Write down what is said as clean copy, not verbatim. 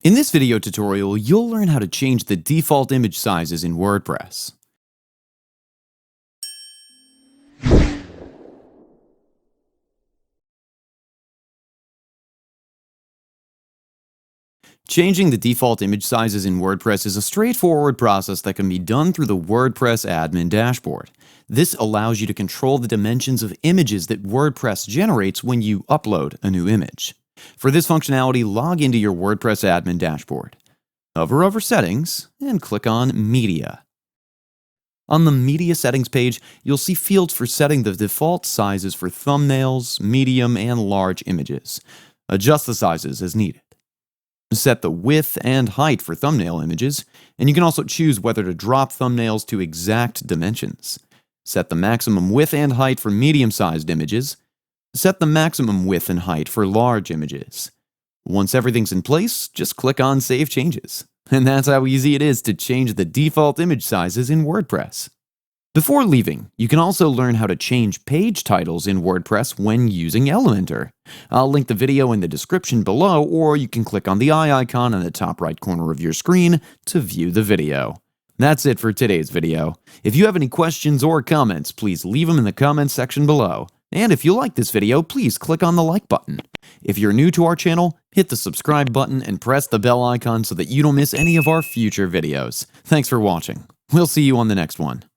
In this video tutorial, you'll learn how to change the default image sizes in WordPress. Changing the default image sizes in WordPress is a straightforward process that can be done through the WordPress admin dashboard. This allows you to control the dimensions of images that WordPress generates when you upload a new image. For this functionality, log into your WordPress admin dashboard. Hover over Settings and click on Media. On the Media Settings page, you'll see fields for setting the default sizes for thumbnails, medium, and large images. Adjust the sizes as needed. Set the width and height for thumbnail images, and you can also choose whether to drop thumbnails to exact dimensions. Set the maximum width and height for medium-sized images. Set the maximum width and height for large images. Once everything's in place, just click on Save Changes. And that's how easy it is to change the default image sizes in WordPress. Before leaving, you can also learn how to change page titles in WordPress when using Elementor. I'll link the video in the description below, or you can click on the eye icon in the top right corner of your screen to view the video. That's it for today's video. If you have any questions or comments, please leave them in the comments section below. And if you like this video, please click on the like button. If you're new to our channel, hit the subscribe button and press the bell icon so that you don't miss any of our future videos. Thanks for watching. We'll see you on the next one.